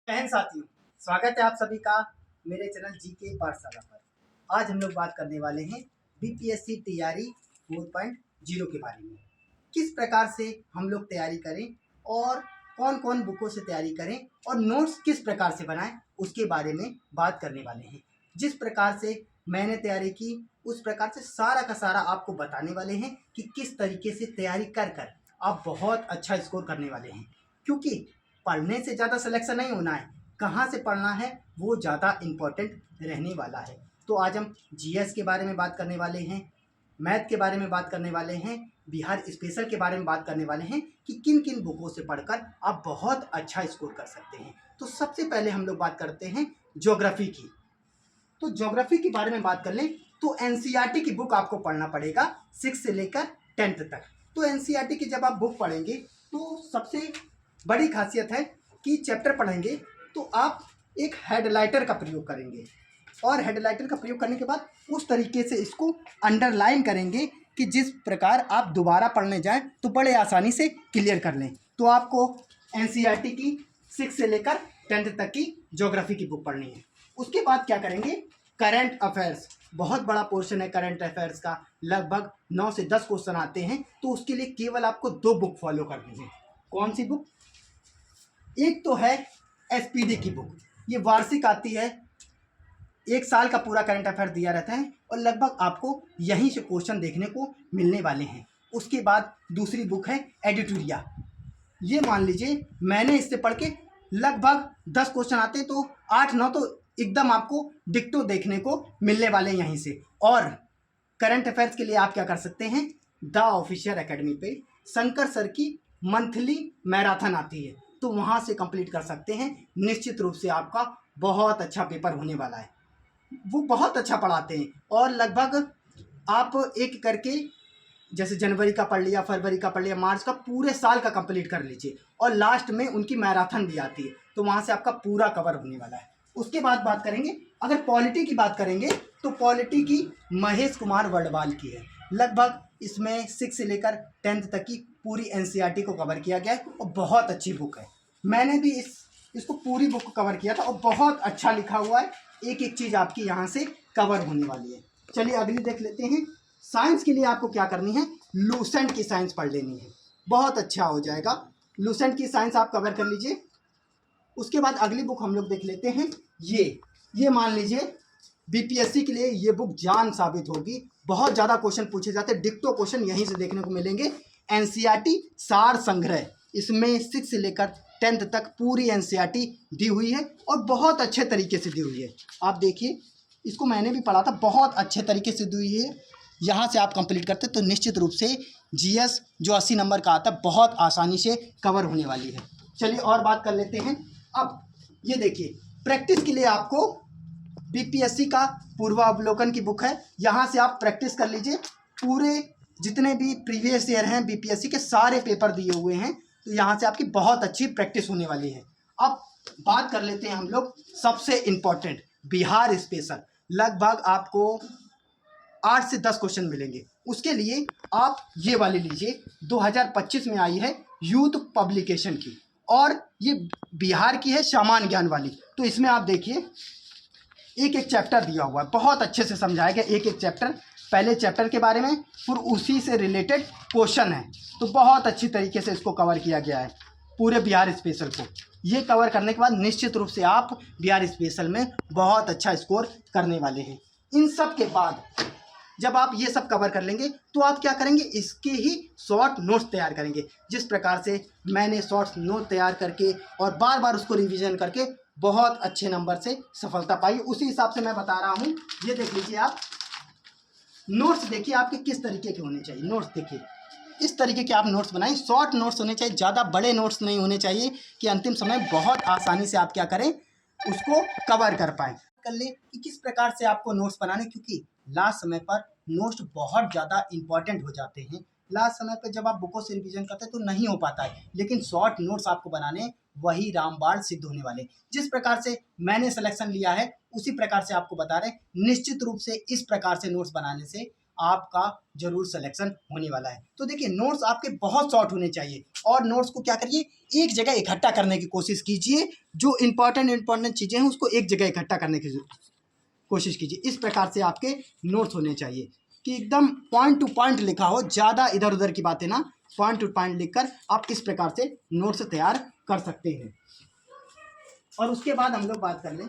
बहन साथियों, स्वागत है आप सभी का मेरे चैनल जीके पाठशाला पर। आज हम लोग बात करने वाले हैं बीपीएससी तैयारी 4.0 के बारे में। किस प्रकार से हम लोग तैयारी करें और कौन कौन बुकों से तैयारी करें और नोट्स किस प्रकार से बनाएं, उसके बारे में बात करने वाले हैं। जिस प्रकार से मैंने तैयारी की उस प्रकार से सारा का सारा आपको बताने वाले हैं कि किस तरीके से तैयारी कर कर आप बहुत अच्छा स्कोर करने वाले हैं। क्योंकि पढ़ने से ज़्यादा सिलेक्शन नहीं होना है, कहाँ से पढ़ना है वो ज़्यादा इम्पोर्टेंट रहने वाला है। तो आज हम जीएस के बारे में बात करने वाले हैं, मैथ के बारे में बात करने वाले हैं, बिहार स्पेशल के बारे में बात करने वाले हैं कि किन किन बुकों से पढ़कर आप बहुत अच्छा स्कोर कर सकते हैं। तो सबसे पहले हम लोग बात करते हैं ज्योग्राफी की। तो ज्योग्राफी के बारे में बात कर लें तो एनसीईआरटी की बुक आपको पढ़ना पड़ेगा 6 से लेकर 10th तक। तो एनसीईआरटी की जब आप बुक पढ़ेंगे तो सबसे बड़ी खासियत है कि चैप्टर पढ़ेंगे तो आप एक हेडलाइटर का प्रयोग करेंगे और हेडलाइटर का प्रयोग करने के बाद उस तरीके से इसको अंडरलाइन करेंगे कि जिस प्रकार आप दोबारा पढ़ने जाएं तो बड़े आसानी से क्लियर कर लें। तो आपको एनसीईआरटी की 6 से लेकर 10th तक की ज्योग्राफी की बुक पढ़नी है। उसके बाद क्या करेंगे, करंट अफेयर्स, बहुत बड़ा पोर्शन है करंट अफेयर्स का, लगभग 9 से 10 क्वेश्चन आते हैं। तो उसके लिए केवल आपको 2 बुक फॉलो करनी है। कौन सी बुक? एक तो है एसपीडी की बुक, ये वार्षिक आती है, 1 साल का पूरा करंट अफेयर दिया रहता है और लगभग आपको यहीं से क्वेश्चन देखने को मिलने वाले हैं। उसके बाद दूसरी बुक है एडिटोरिया। ये मान लीजिए मैंने इससे पढ़ के लगभग 10 क्वेश्चन आते हैं तो 8-9 तो एकदम आपको डिक्टो देखने को मिलने वाले हैं यहीं से। और करंट अफेयर्स के लिए आप क्या कर सकते हैं, द ऑफिशियल एकेडमी पे शंकर सर की मंथली मैराथन आती है तो वहाँ से कंप्लीट कर सकते हैं। निश्चित रूप से आपका बहुत अच्छा पेपर होने वाला है। वो बहुत अच्छा पढ़ाते हैं और लगभग आप एक करके जैसे जनवरी का पढ़ लिया, फरवरी का पढ़ लिया, मार्च का, पूरे साल का कंप्लीट कर लीजिए और लास्ट में उनकी मैराथन भी आती है तो वहाँ से आपका पूरा कवर होने वाला है। उसके बाद बात करेंगे, अगर पॉलिटी की बात करेंगे तो पॉलिटी की महेश कुमार वर्डवाल की है। लगभग इसमें 6 से लेकर 10th तक की पूरी एनसीईआरटी को कवर किया गया है और बहुत अच्छी बुक है। मैंने भी इसको पूरी बुक को कवर किया था और बहुत अच्छा लिखा हुआ है, एक एक चीज़ आपकी यहाँ से कवर होने वाली है। चलिए अगली देख लेते हैं। साइंस के लिए आपको क्या करनी है, लूसेंट की साइंस पढ़ लेनी है, बहुत अच्छा हो जाएगा। लूसेंट की साइंस आप कवर कर लीजिए। उसके बाद अगली बुक हम लोग देख लेते हैं, ये मान लीजिए बीपीएससी के लिए ये बुक जान साबित होगी। बहुत ज़्यादा क्वेश्चन पूछे जाते हैं, डिक्टो क्वेश्चन यहीं से देखने को मिलेंगे। एनसीईआरटी सार संग्रह, इसमें 6 से लेकर 10th तक पूरी एनसीईआरटी दी हुई है और बहुत अच्छे तरीके से दी हुई है। आप देखिए, इसको मैंने भी पढ़ा था, बहुत अच्छे तरीके से दी हुई है। यहाँ से आप कंप्लीट करते तो निश्चित रूप से जीएस जो 80 नंबर का आता है बहुत आसानी से कवर होने वाली है। चलिए और बात कर लेते हैं। अब ये देखिए, प्रैक्टिस के लिए आपको बीपीएससी का पूर्वावलोकन की बुक है, यहाँ से आप प्रैक्टिस कर लीजिए। पूरे जितने भी प्रीवियस ईयर हैं बीपीएससी के सारे पेपर दिए हुए हैं तो यहाँ से आपकी बहुत अच्छी प्रैक्टिस होने वाली है। अब बात कर लेते हैं हम लोग सबसे इम्पोर्टेंट बिहार स्पेशल। लगभग आपको 8 से 10 क्वेश्चन मिलेंगे। उसके लिए आप ये वाली लीजिए, 2025 में आई है यूथ पब्लिकेशन की और ये बिहार की है सामान्य ज्ञान वाली। तो इसमें आप देखिए एक एक चैप्टर दिया हुआ है, बहुत अच्छे से समझाया गया एक एक चैप्टर, पहले चैप्टर के बारे में फिर उसी से रिलेटेड क्वेश्चन है। तो बहुत अच्छी तरीके से इसको कवर किया गया है पूरे बिहार स्पेशल को। ये कवर करने के बाद निश्चित रूप से आप बिहार स्पेशल में बहुत अच्छा स्कोर करने वाले हैं। इन सब के बाद जब आप ये सब कवर कर लेंगे तो आप क्या करेंगे, इसके ही शॉर्ट नोट्स तैयार करेंगे। जिस प्रकार से मैंने शॉर्ट नोट तैयार करके और बार बार उसको रिवीजन करके बहुत अच्छे नंबर से सफलता पाई, उसी हिसाब से मैं बता रहा हूँ। ये देख लीजिए, आप नोट्स देखिए आपके किस तरीके के होने चाहिए। नोट्स देखिए, इस तरीके के आप नोट्स बनाएं, शॉर्ट नोट्स होने चाहिए, ज़्यादा बड़े नोट्स नहीं होने चाहिए कि अंतिम समय बहुत आसानी से आप क्या करें, उसको कवर कर पाएँ। कर ले कि किस प्रकार से आपको नोट्स बनाने, क्योंकि लास्ट समय पर नोट्स बहुत ज़्यादा इंपॉर्टेंट हो जाते हैं। लास्ट समय पर जब आप बुकों से रिवीजन करते हैं तो नहीं हो पाता है, लेकिन शॉर्ट नोट्स आपको बनाने वही रामबाण सिद्ध होने वाले। जिस प्रकार से मैंने सिलेक्शन लिया है उसी प्रकार से आपको बता रहे हैं। निश्चित रूप से इस प्रकार से नोट्स बनाने से आपका जरूर सिलेक्शन होने वाला है। तो देखिए नोट्स आपके बहुत शॉर्ट होने चाहिए और नोट्स को क्या करिए, एक जगह इकट्ठा करने की कोशिश कीजिए। जो इंपॉर्टेंट चीज़ें हैं उसको एक जगह इकट्ठा करने की कोशिश कीजिए। इस प्रकार से आपके नोट्स होने चाहिए कि एकदम पॉइंट टू पॉइंट लिखा हो, ज़्यादा इधर उधर की बातें ना, पॉइंट टू पॉइंट लिखकर आप इस प्रकार से नोट्स तैयार कर सकते हैं। और उसके बाद हम लोग बात कर लें,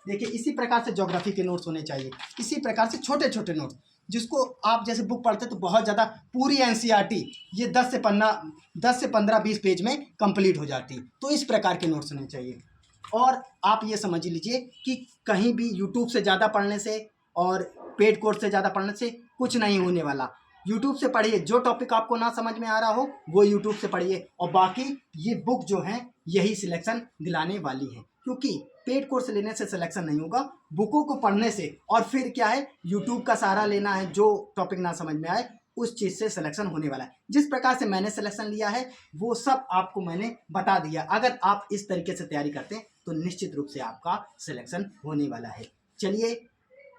देखिए इसी प्रकार से ज्योग्राफी के नोट्स होने चाहिए, इसी प्रकार से छोटे छोटे नोट्स, जिसको आप जैसे बुक पढ़ते तो बहुत ज़्यादा पूरी एनसीईआरटी ये 10 से 15-20 पेज में कंप्लीट हो जाती, तो इस प्रकार के नोट्स होने चाहिए। और आप ये समझ लीजिए कि कहीं भी यूट्यूब से ज़्यादा पढ़ने से और पेड कोर्स से ज़्यादा पढ़ने से कुछ नहीं होने वाला। यूट्यूब से पढ़िए, जो टॉपिक आपको ना समझ में आ रहा हो वो यूट्यूब से पढ़िए, और बाकी ये बुक जो है यही सिलेक्शन दिलाने वाली है, क्योंकि पेड कोर्स लेने से सिलेक्शन नहीं होगा, बुकों को पढ़ने से। और फिर क्या है, यूट्यूब का सहारा लेना है, जो टॉपिक ना समझ में आए उस चीज़ से सिलेक्शन होने वाला है। जिस प्रकार से मैंने सिलेक्शन लिया है वो सब आपको मैंने बता दिया। अगर आप इस तरीके से तैयारी करते हैं तो निश्चित रूप से आपका सिलेक्शन होने वाला है। चलिए,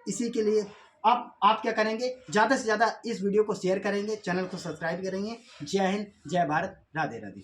इसी के लिए अब आप क्या करेंगे, ज़्यादा से ज़्यादा इस वीडियो को शेयर करेंगे, चैनल को सब्सक्राइब करेंगे। जय हिंद, जय भारत, राधे राधे।